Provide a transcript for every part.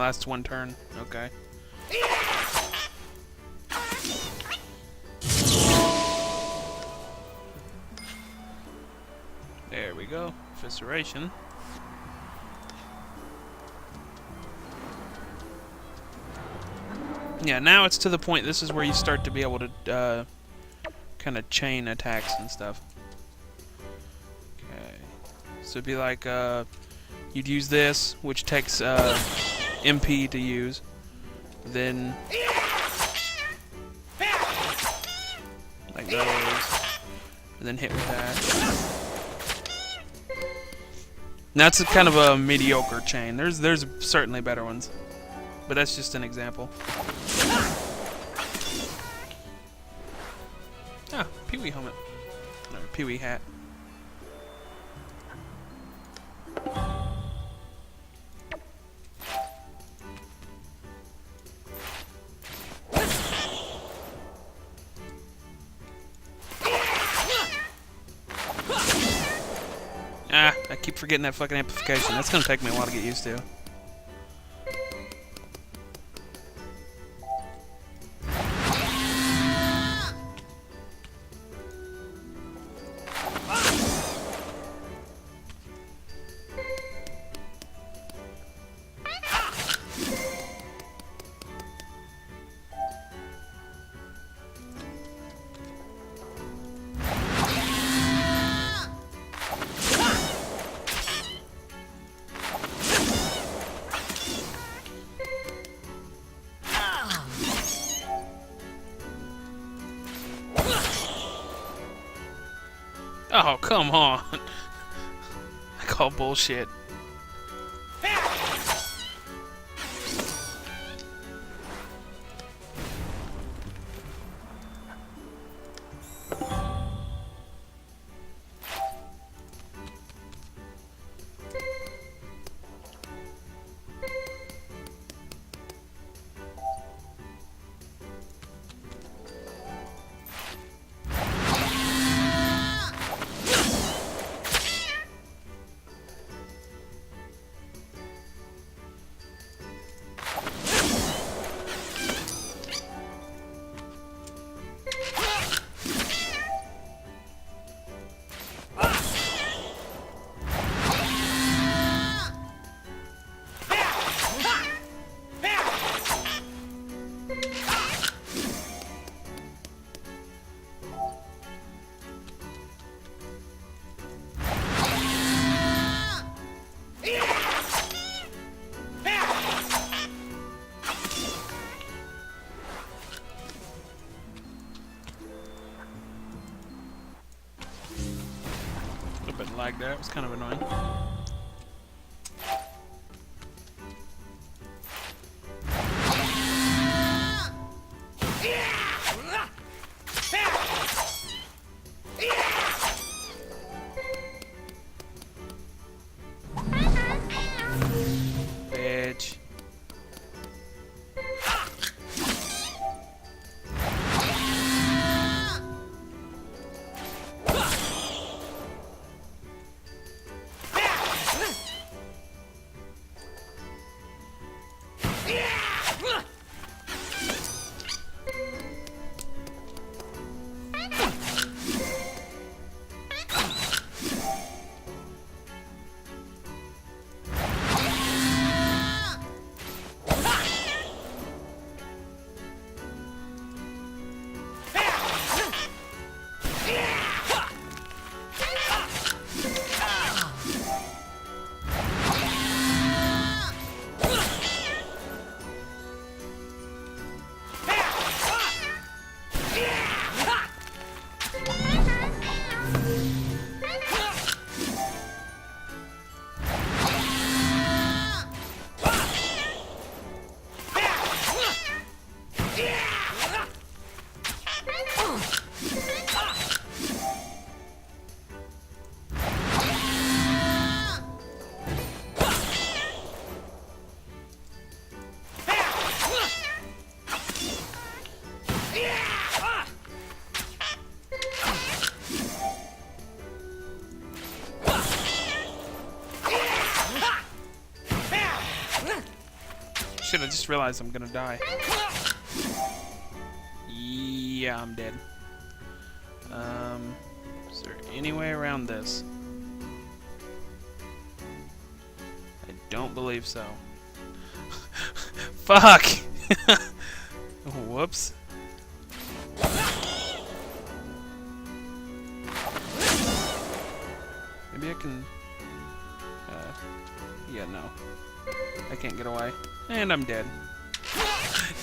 lasts 1 turn. Okay. There we go. Fissuration. Yeah, now it's to the point, this is where you start to be able to kind of chain attacks and stuff. Okay. So it'd be like, you'd use this, which takes MP to use. Then, like those. And then hit with that. Now that's kind of a mediocre chain. There's certainly better ones. But that's just an example. Ah, Pee-wee helmet. Or Pee-wee hat. Ah, I keep forgetting that fucking amplification. That's gonna take me a while to get used to. Oh, come on. I call bullshit. Like that. It was kind of annoying. Bitch. just realized I'm gonna die. Yeah, I'm dead. Is there any way around this? I don't believe so. Fuck! Whoops. Maybe I can... yeah, no. I can't get away. And I'm dead.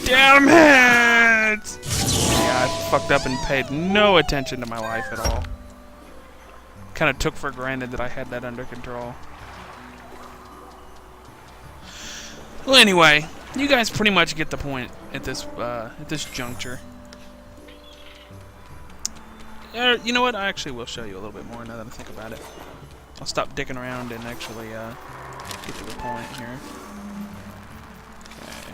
Damn it! Yeah, I fucked up and paid no attention to my life at all. Kind of took for granted that I had that under control. Well, anyway, you guys pretty much get the point at this juncture. You know what? I actually will show you a little bit more now that I think about it. I'll stop dicking around and actually get to the point here. Okay.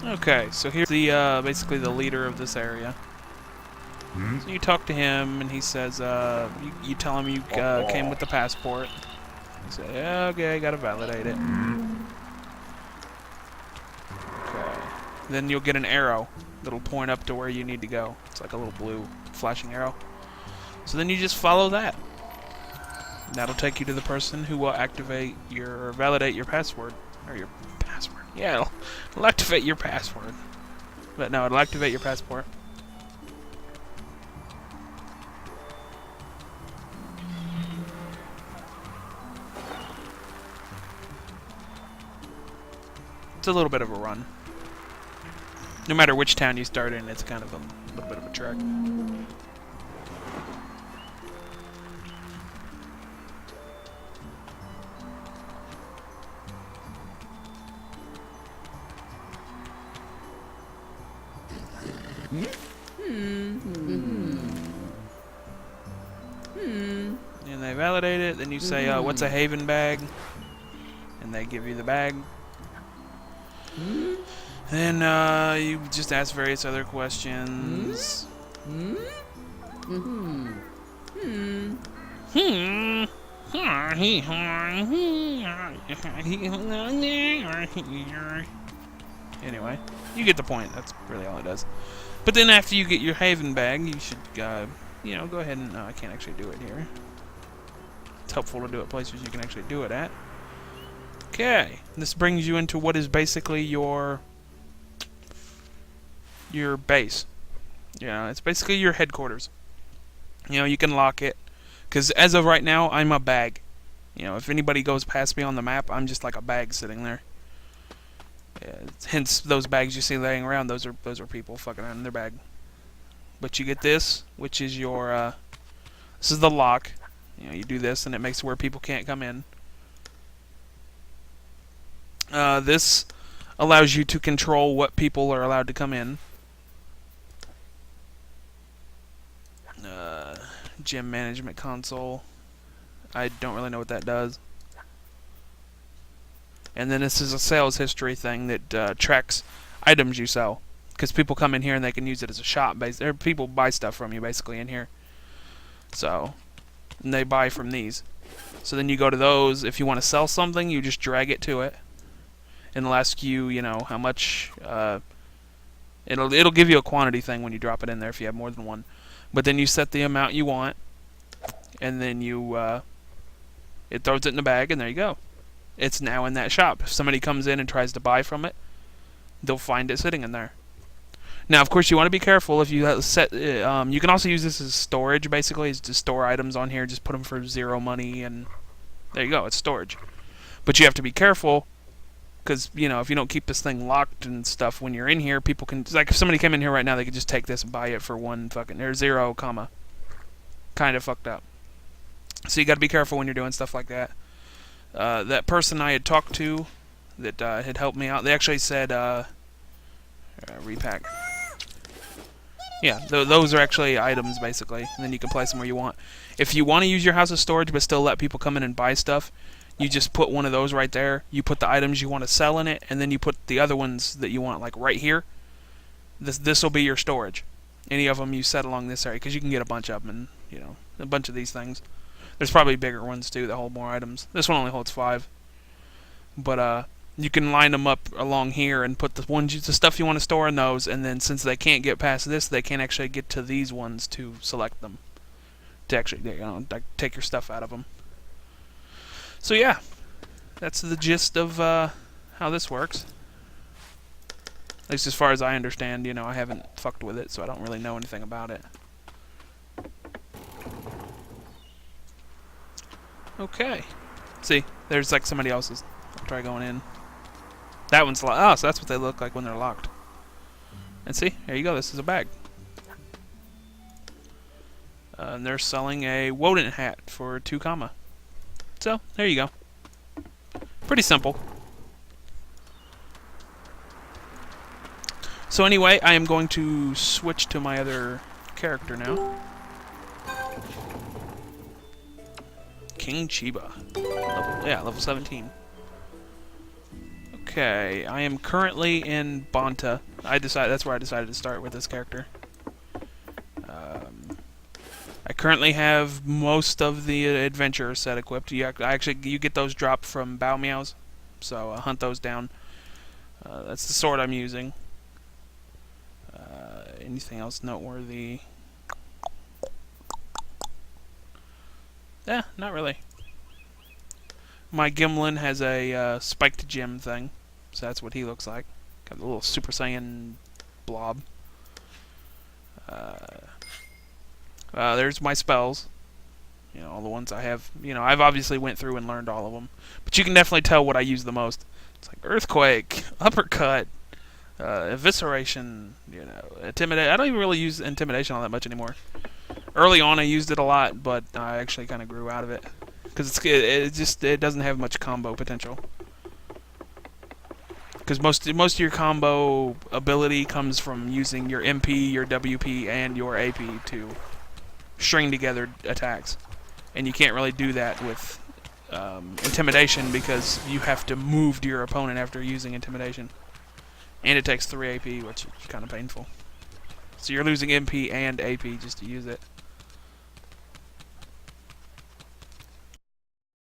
Okay, so here's the basically the leader of this area. So you talk to him, and he says, you tell him you came with the passport. You say, yeah, okay, gotta validate it. Okay. Then you'll get an arrow that'll point up to where you need to go. It's like a little blue flashing arrow. So then you just follow that. That'll take you to the person who will activate your, or validate your password, or your password. Yeah, it'll activate your password. But no, it'll activate your passport. It's a little bit of a run. No matter which town you start in, it's kind of a little bit of a trek. And they validate it, then you say, what's a haven bag? And they give you the bag. Then you just ask various other questions. Anyway, you get the point. That's really all it does. But then after you get your haven bag, you should, you know, go ahead and... No, I can't actually do it here. It's helpful to do it places you can actually do it at. Okay. This brings you into what is basically your base. Yeah, it's basically your headquarters. You know, you can lock it. Because as of right now, I'm a bag. You know, if anybody goes past me on the map, I'm just like a bag sitting there. Hence, those bags you see laying around, those are people fucking around in their bag. But you get this, which is your, this is the lock. You know, you do this, and it makes it where people can't come in. This allows you to control what people are allowed to come in. Gym management console. I don't really know what that does. And then this is a sales history thing that tracks items you sell. Because people come in here and they can use it as a shop. People buy stuff from you basically in here. So, and they buy from these. So then you go to those. If you want to sell something, you just drag it to it. And it'll ask you, you know, how much. It'll give you a quantity thing when you drop it in there if you have more than one. But then you set the amount you want. And then you, it throws it in the bag and there you go. It's now in that shop. If somebody comes in and tries to buy from it, they'll find it sitting in there. Now, of course, you want to be careful if you set. You can also use this as storage, basically, is to store items on here. Just put them for 0 money, and there you go. It's storage. But you have to be careful, because you know if you don't keep this thing locked and stuff when you're in here, people can, like if somebody came in here right now, they could just take this and buy it for 1 fucking or 0 comma. kind of fucked up. So you got to be careful when you're doing stuff like that. That person I had talked to that had helped me out, they actually said, repack. Yeah, those are actually items, basically, and then you can place them where you want. If you want to use your house as storage but still let people come in and buy stuff, you just put one of those right there. You put the items you want to sell in it, and then you put the other ones that you want, like, right here. This will be your storage. Any of them you set along this area, because you can get a bunch of them, and, you know, a bunch of these things. There's probably bigger ones, too, that hold more items. This one only holds 5. But, you can line them up along here and put the stuff you want to store in those, and then since they can't get past this, they can't actually get to these ones to select them. To actually, you know, take your stuff out of them. So yeah, that's the gist of how this works. At least as far as I understand, you know, I haven't fucked with it, so I don't really know anything about it. Okay. See, there's like somebody else's. I'll try going in. That one's locked. Oh, so that's what they look like when they're locked. And see, there you go. This is a bag. And they're selling a Woden hat for 2 comma. So, there you go. Pretty simple. So anyway, I am going to switch to my other character now. King Chiba. Level 17. Okay, I am currently in Bonta. That's where I decided to start with this character. I currently have most of the adventure set equipped. You get those dropped from Bow Meows, so hunt those down. That's the sword I'm using. Anything else noteworthy? Not really. My Gimlin has a spiked gem thing, so that's what he looks like. Got a little Super Saiyan blob. There's my spells. You know, all the ones I have. You know, I've obviously went through and learned all of them. But you can definitely tell what I use the most. It's like Earthquake, Uppercut, Evisceration, you know, Intimidate. I don't even really use Intimidation all that much anymore. Early on I used it a lot, but I actually kind of grew out of it. Because it doesn't have much combo potential. Because most of your combo ability comes from using your MP, your WP, and your AP to string together attacks, and you can't really do that with Intimidation because you have to move to your opponent after using Intimidation, and it takes 3 AP, which is kind of painful. So you're losing MP and AP just to use it.